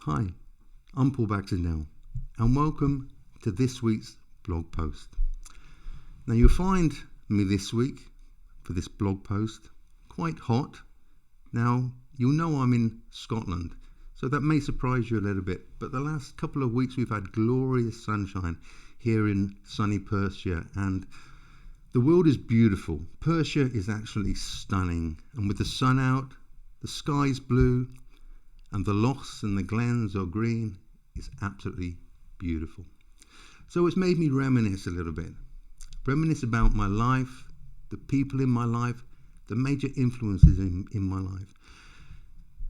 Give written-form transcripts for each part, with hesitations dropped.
Hi, I'm Paul Baxendale and welcome to this week's blog post. Now you'll find me this week for this blog post quite hot. Now you'll know I'm in Scotland, so that may surprise you a little bit, but the last couple of weeks we've had glorious sunshine here in sunny Perthshire and the world is beautiful. Perthshire is actually stunning, and with the sun out, the sky's blue, and the lochs and the glens are green. It's absolutely beautiful. So it's made me reminisce a little bit. Reminisce about my life, the people in my life, the major influences in my life.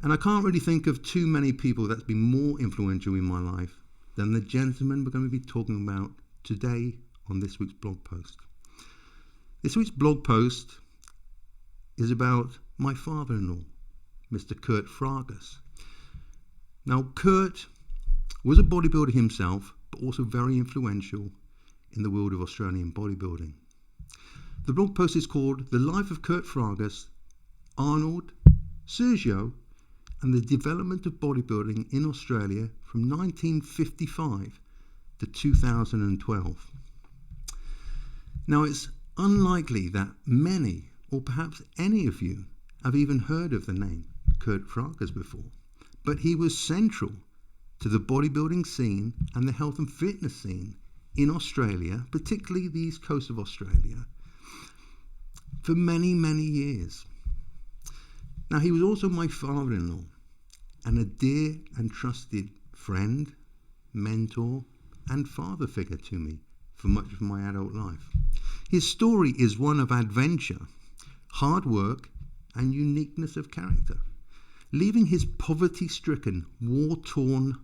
And I can't really think of too many people that's been more influential in my life than the gentleman we're going to be talking about today on this week's blog post. This week's blog post is about my father-in-law, Mr. Kurt Frages. Now, Kurt was a bodybuilder himself, but also very influential in the world of Australian bodybuilding. The blog post is called The Life of Kurt Frages, Arnold, Sergio, and the Development of Bodybuilding in Australia from 1955 to 2012. Now, it's unlikely that many, or perhaps any of you, have even heard of the name Kurt Frages before. But he was central to the bodybuilding scene and the health and fitness scene in Australia, particularly the east coast of Australia, for many, many years. Now, he was also my father-in-law and a dear and trusted friend, mentor, and father figure to me for much of my adult life. His story is one of adventure, hard work, and uniqueness of character. Leaving his poverty-stricken, war-torn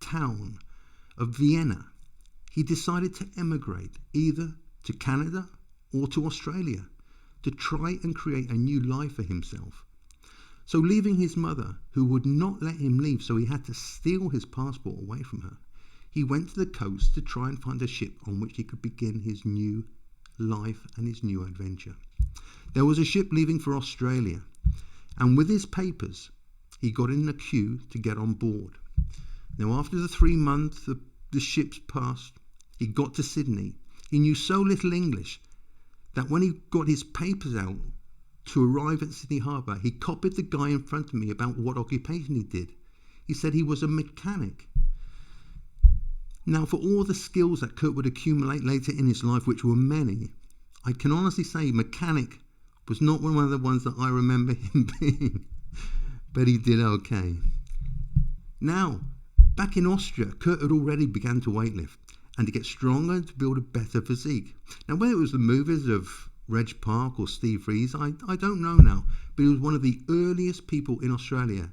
town of Vienna, he decided to emigrate either to Canada or to Australia to try and create a new life for himself. So leaving his mother, who would not let him leave, so he had to steal his passport away from her, he went to the coast to try and find a ship on which he could begin his new life and his new adventure. There was a ship leaving for Australia, and with his papers, he got in the queue to get on board. Now, after the 3 months the ship's passed, he got to Sydney. He knew so little English that when he got his papers out to arrive at Sydney Harbour, he copied the guy in front of me about what occupation he did. He said he was a mechanic. Now, for all the skills that Kurt would accumulate later in his life, which were many, I can honestly say mechanic was not one of the ones that I remember him being. But he did okay. Now, back in Austria, Kurt had already begun to weightlift and to get stronger and to build a better physique. Now, whether it was the movies of Reg Park or Steve Rees, I don't know now, but he was one of the earliest people in Australia,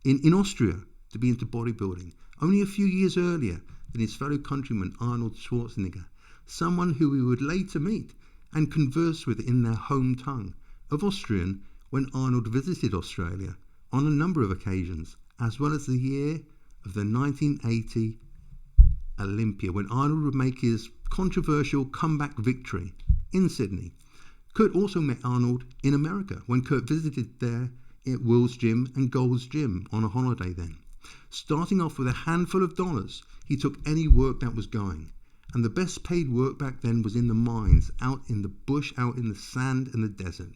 in Austria, to be into bodybuilding, only a few years earlier than his fellow countryman Arnold Schwarzenegger, someone who we would later meet and converse with in their home tongue of Austrian when Arnold visited Australia on a number of occasions, as well as the year of the 1980 Olympia, when Arnold would make his controversial comeback victory in Sydney. Kurt also met Arnold in America when Kurt visited there at Will's Gym and Gold's Gym on a holiday then. Starting off with a handful of dollars, he took any work that was going. And the best paid work back then was in the mines, out in the bush, out in the sand and the desert.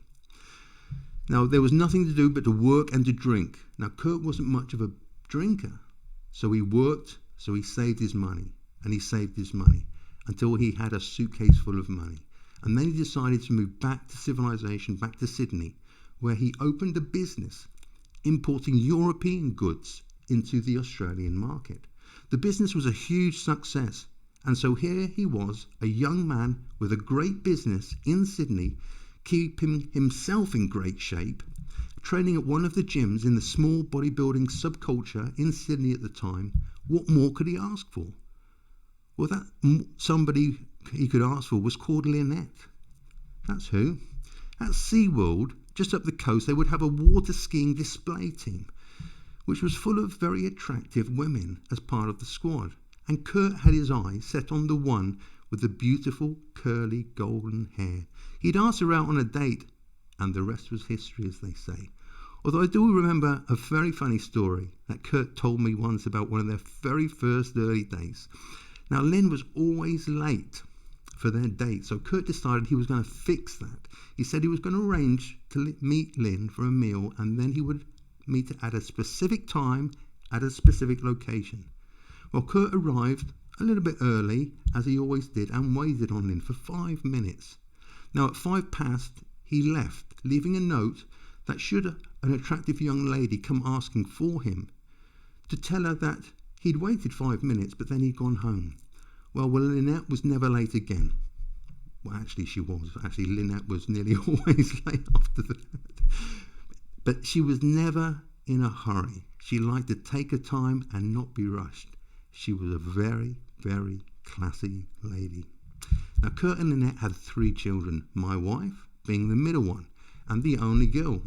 Now, there was nothing to do but to work and to drink. Now, Kurt wasn't much of a drinker, so he worked, so he saved his money, and he saved his money until he had a suitcase full of money. And then he decided to move back to civilization, back to Sydney, where he opened a business importing European goods into the Australian market. The business was a huge success, and so here he was, a young man with a great business in Sydney, keeping himself in great shape, training at one of the gyms in the small bodybuilding subculture in Sydney at the time. What more could he ask for? Well, that somebody he could ask for was called Lynette. That's who. At SeaWorld, just up the coast, they would have a water skiing display team, which was full of very attractive women as part of the squad. And Kurt had his eye set on the one with the beautiful curly golden hair. He'd asked her out on a date, and the rest was history, as they say. Although I do remember a very funny story that Kurt told me once about one of their very first early days. Now, Lynn was always late for their date, so Kurt decided he was going to fix that. He said he was going to arrange to meet Lynn for a meal, and then he would meet her at a specific time at a specific location. Well, Kurt arrived a little bit early, as he always did, and waited on Lynn for 5 minutes. Now, at 5 past, he left, leaving a note that should an attractive young lady come asking for him, to tell her that he'd waited 5 minutes, but then he'd gone home. Well, Lynette was never late again. Well, actually, she was. Actually, Lynette was nearly always late after that. But she was never in a hurry. She liked to take her time and not be rushed. She was a very, very classy lady. Now, Kurt and Lynette had 3 children, my wife being the middle one and the only girl.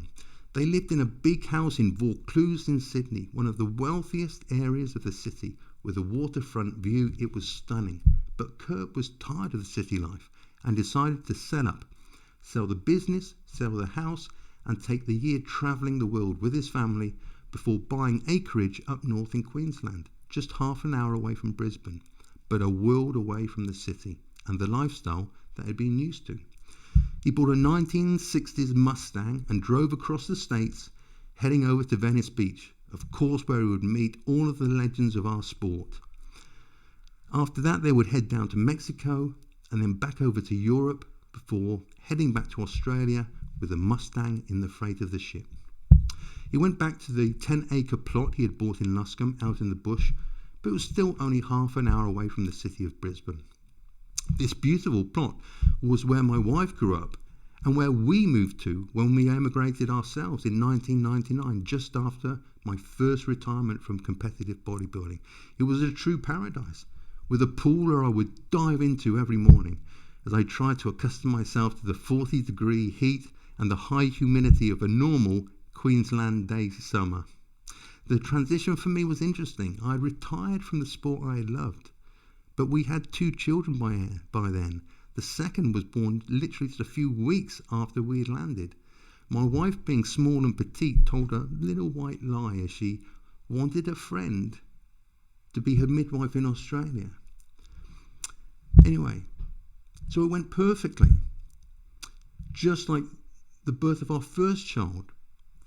They lived in a big house in Vaucluse in Sydney, one of the wealthiest areas of the city, with a waterfront view. It was stunning. But Kurt was tired of the city life and decided to sell the business, sell the house, and take the year travelling the world with his family before buying acreage up north in Queensland, just half an hour away from Brisbane, but a world away from the city and the lifestyle that he'd been used to. He bought a 1960s Mustang and drove across the states, heading over to Venice Beach, of course, where he would meet all of the legends of our sport. After that, they would head down to Mexico and then back over to Europe before heading back to Australia with a Mustang in the freight of the ship. He went back to the 10-acre plot he had bought in Luscombe out in the bush, but it was still only half an hour away from the city of Brisbane. This beautiful plot was where my wife grew up and where we moved to when we emigrated ourselves in 1999, just after my first retirement from competitive bodybuilding. It was a true paradise, with a pool where I would dive into every morning as I tried to accustom myself to the 40-degree heat and the high humidity of a normal Queensland day summer. The transition for me was interesting. I had retired from the sport I had loved, but we had 2 children by then. The second was born literally just a few weeks after we had landed. My wife, being small and petite, told a little white lie as she wanted a friend to be her midwife in Australia. Anyway, so it went perfectly. Just like the birth of our first child,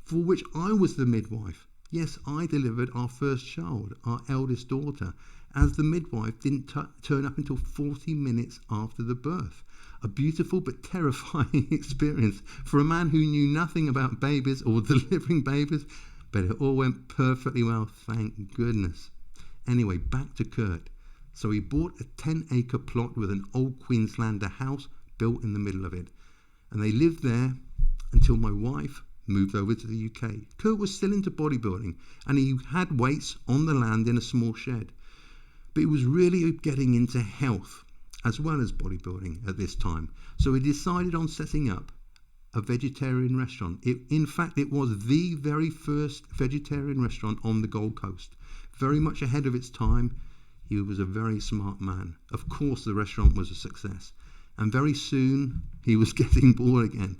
for which I was the midwife. Yes, I delivered our first child, our eldest daughter, as the midwife didn't turn up until 40 minutes after the birth. A beautiful but terrifying experience for a man who knew nothing about babies or delivering babies, but it all went perfectly well, thank goodness. Anyway, back to Kurt. So he bought a 10-acre plot with an old Queenslander house built in the middle of it, and they lived there until my wife moved over to the UK. Kurt was still into bodybuilding, and he had weights on the land in a small shed. But he was really getting into health as well as bodybuilding at this time. So he decided on setting up a vegetarian restaurant. In fact, it was the very first vegetarian restaurant on the Gold Coast. Very much ahead of its time. He was a very smart man. Of course, the restaurant was a success. And very soon, he was getting bored again.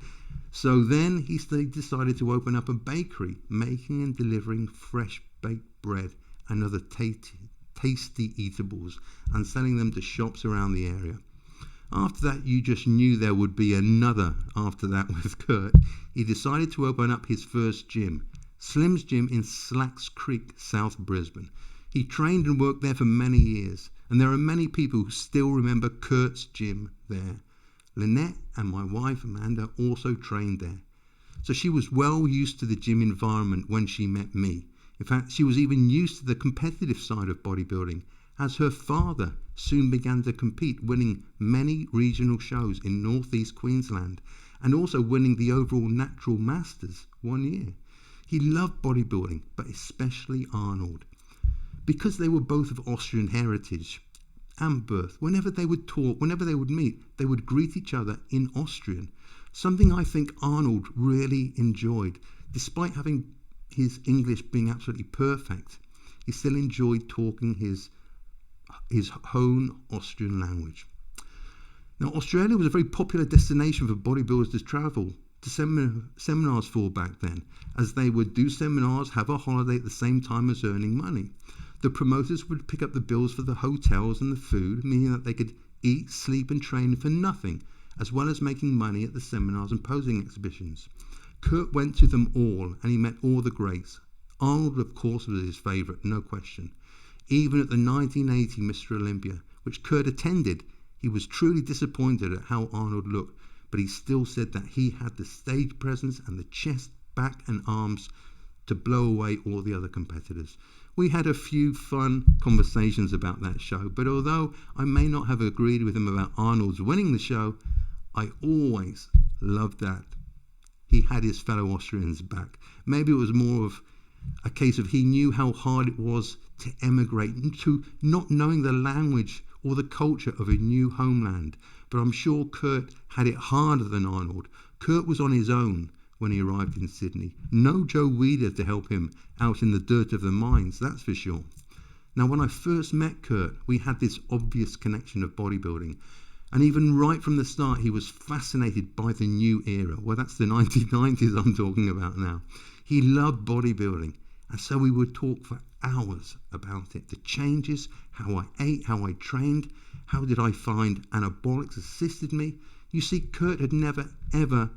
So then he decided to open up a bakery, making and delivering fresh baked bread and other tasty eatables and selling them to shops around the area. After that, you just knew there would be another after that with Kurt. He decided to open up his first gym, Slim's Gym in Slacks Creek, South Brisbane. He trained and worked there for many years, and there are many people who still remember Kurt's gym there. Lynette and my wife Amanda also trained there. So she was well used to the gym environment when she met me. In fact, she was even used to the competitive side of bodybuilding, as her father soon began to compete, winning many regional shows in northeast Queensland and also winning the overall Natural Masters one year. He loved bodybuilding, but especially Arnold. Because they were both of Austrian heritage and birth, whenever they would talk, whenever they would meet, they would greet each other in Austrian, something I think Arnold really enjoyed. Despite having his English being absolutely perfect, he still enjoyed talking his own Austrian language. Now, Australia was a very popular destination for bodybuilders to travel to seminars for back then, as they would do seminars, have a holiday at the same time as earning money. The promoters would pick up the bills for the hotels and the food, meaning that they could eat, sleep and train for nothing, as well as making money at the seminars and posing exhibitions. Kurt went to them all, and he met all the greats. Arnold, of course, was his favourite, no question. Even at the 1980 Mr. Olympia, which Kurt attended, he was truly disappointed at how Arnold looked, but he still said that he had the stage presence and the chest, back and arms to blow away all the other competitors. We had a few fun conversations about that show, but although I may not have agreed with him about Arnold's winning the show, I always loved that he had his fellow Austrians back. Maybe it was more of a case of he knew how hard it was to emigrate into not knowing the language or the culture of a new homeland. But I'm sure Kurt had it harder than Arnold. Kurt was on his own when he arrived in Sydney. No Joe Weider to help him out in the dirt of the mines, that's for sure. Now, when I first met Kurt, we had this obvious connection of bodybuilding. And even right from the start, he was fascinated by the new era. Well, that's the 1990s I'm talking about now. He loved bodybuilding. And so we would talk for hours about it. The changes, how I ate, how I trained, how did I find anabolics assisted me. You see, Kurt had never, ever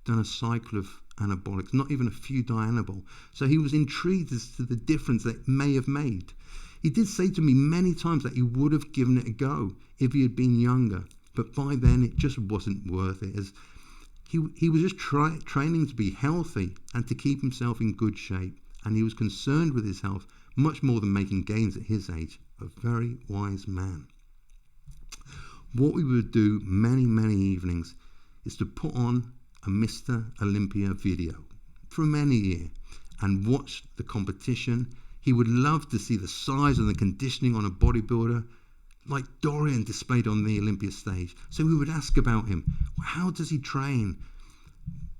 done a cycle of anabolics, not even a few dianabol. So he was intrigued as to the difference that it may have made. He did say to me many times that he would have given it a go if he had been younger. But by then, it just wasn't worth it, as he was just training to be healthy and to keep himself in good shape. And he was concerned with his health much more than making gains at his age. A very wise man. What we would do many, many evenings is to put on a Mr. Olympia video from any year and watch the competition. He would love to see the size and the conditioning on a bodybuilder like Dorian displayed on the Olympia stage. So we would ask about him. How does he train?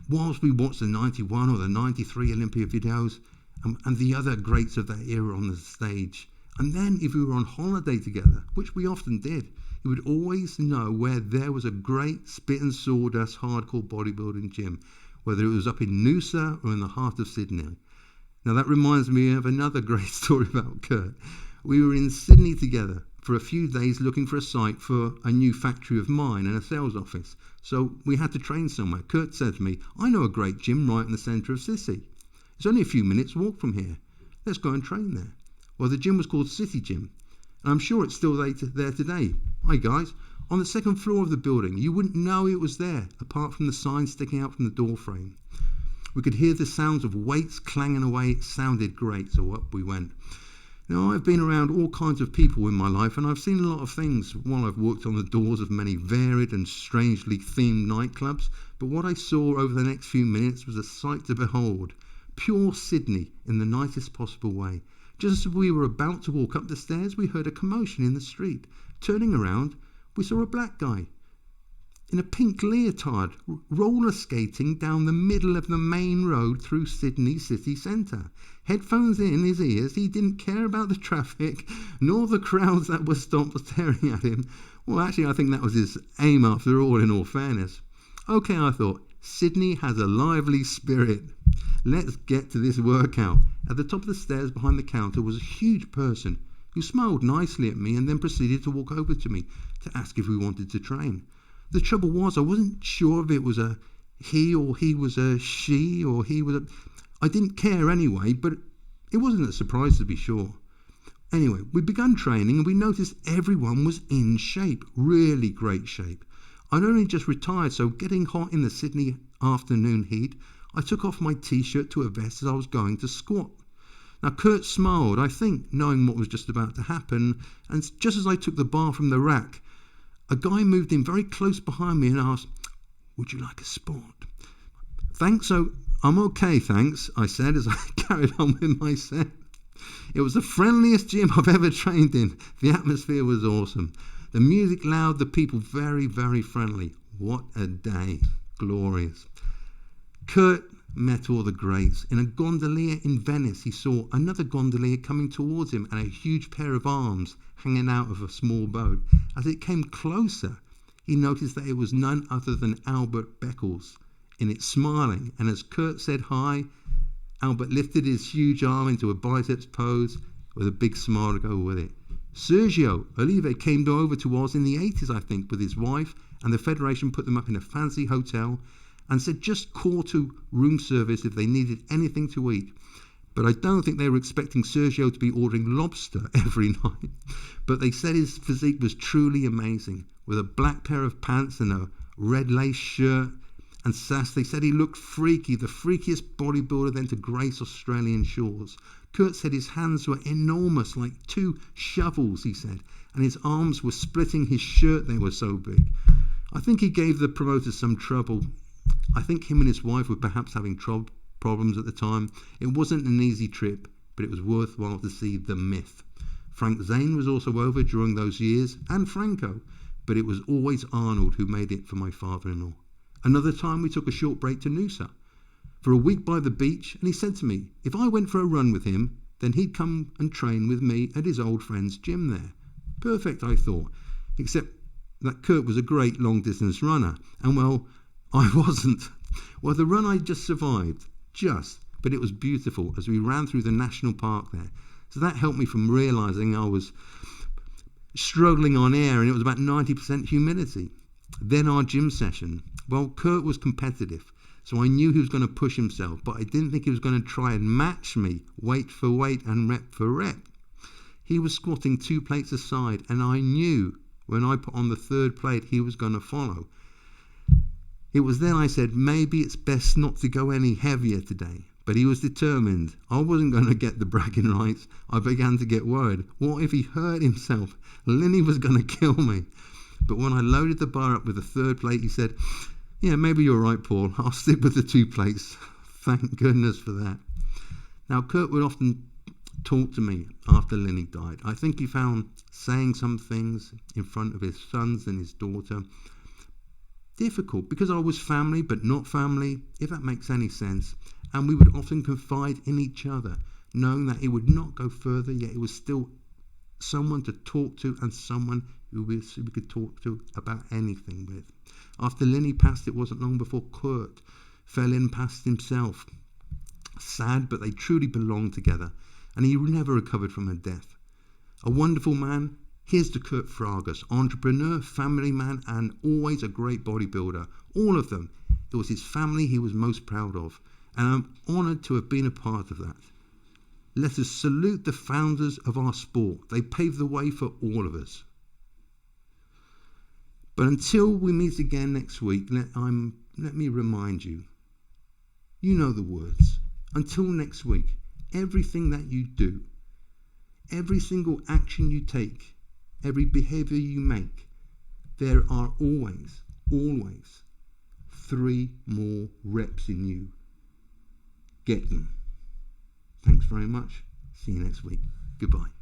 Whilst we watched the 91 or the 93 Olympia videos and the other greats of that era on the stage. And then if we were on holiday together, which we often did, he would always know where there was a great spit and sawdust hardcore bodybuilding gym, whether it was up in Noosa or in the heart of Sydney. Now that reminds me of another great story about Kurt. We were in Sydney together for a few days looking for a site for a new factory of mine and a sales office. So we had to train somewhere. Kurt said to me, "I know a great gym right in the centre of Sissy. It's only a few minutes walk from here. Let's go and train there." Well, the gym was called City Gym, and I'm sure it's still there today. Hi guys, on the second floor of the building. You wouldn't know it was there, apart from the sign sticking out from the door frame. We could hear the sounds of weights clanging away. It sounded great, so up we went. Now, I've been around all kinds of people in my life, and I've seen a lot of things while I've worked on the doors of many varied and strangely themed nightclubs, but what I saw over the next few minutes was a sight to behold. Pure Sydney in the nicest possible way. Just as we were about to walk up the stairs, we heard a commotion in the street. Turning around, we saw a black guy in a pink leotard roller skating down the middle of the main road through Sydney city centre. Headphones in his ears, he didn't care about the traffic nor the crowds that were stopped staring at him. Well, actually, I think that was his aim after all, in all fairness. Okay, I thought, Sydney has a lively spirit. Let's get to this workout. At the top of the stairs behind the counter was a huge person who smiled nicely at me and then proceeded to walk over to me to ask if we wanted to train. The trouble was, I wasn't sure if it was a he or he was a she or he was a... I didn't care anyway, but it wasn't a surprise to be sure. Anyway, we began training and we noticed everyone was in shape, really great shape. I'd only just retired, so getting hot in the Sydney afternoon heat, I took off my t-shirt to a vest as I was going to squat. Now, Kurt smiled, I think, knowing what was just about to happen, and just as I took the bar from the rack, a guy moved in very close behind me and asked, "Would you like a sport?" "Thanks, I'm okay, thanks," I said as I carried on with my set. It was the friendliest gym I've ever trained in. The atmosphere was awesome. The music loud, the people very, very friendly. What a day. Glorious. Kurt met all the greats. In a gondolier in Venice, he saw another gondolier coming towards him and a huge pair of arms hanging out of a small boat. As it came closer, he noticed that it was none other than Beckles. in it smiling, and as Kurt said hi, Albert lifted his huge arm into a biceps pose with a big smile to go with it. Sergio Olive came over to Oz in the 80s, I think, with his wife, and the Federation put them up in a fancy hotel and said just call to room service if they needed anything to eat. But I don't think they were expecting Sergio to be ordering lobster every night. But they said his physique was truly amazing, with a black pair of pants and a red lace shirt and sass. They said he looked freaky, the freakiest bodybuilder then to grace Australian shores. Kurt said his hands were enormous, like 2 shovels, he said, and his arms were splitting his shirt, they were so big. I think he gave the promoters some trouble. I think him and his wife were perhaps having problems at the time. It wasn't an easy trip, but it was worthwhile to see the myth. Frank Zane was also over during those years, and Franco, but it was always Arnold who made it for my father-in-law. Another time we took a short break to Noosa for a week by the beach, and he said to me, if I went for a run with him, then he'd come and train with me at his old friend's gym there. Perfect, I thought, except that Kurt was a great long-distance runner, and well, I wasn't. Well, the run I just survived, but it was beautiful as we ran through the national park there. So that helped me from realising I was struggling on air, and it was about 90% humidity. Then our gym session. Well, Kurt was competitive, so I knew he was going to push himself, but I didn't think he was going to try and match me weight for weight and rep for rep. He was squatting 2 plates aside, and I knew when I put on the 3rd plate he was going to follow. It was then I said, maybe it's best not to go any heavier today. But he was determined. I wasn't going to get the bragging rights. I began to get worried. What if he hurt himself? Linny was going to kill me. But when I loaded the bar up with the 3rd plate, he said, yeah, maybe you're right, Paul. I'll stick with the 2 plates. Thank goodness for that. Now, Kurt would often talk to me after Linny died. I think he found saying some things in front of his sons and his daughter difficult, because I was family but not family, if that makes any sense. And we would often confide in each other, knowing that it would not go further, yet it was still someone to talk to and someone who we could talk to about anything with. After Linny passed, it wasn't long before Kurt fell in past himself. Sad, but they truly belonged together, and he never recovered from her death. A wonderful man. Here's to Kurt Frages, entrepreneur, family man, and always a great bodybuilder. All of them. It was his family he was most proud of, and I'm honoured to have been a part of that. Let us salute the founders of our sport. They paved the way for all of us. But until we meet again next week, let me remind you, you know the words. Until next week, everything that you do, every single action you take, every behaviour you make, there are always 3 more reps in you. Get them. Thanks very much. See you next week. Goodbye.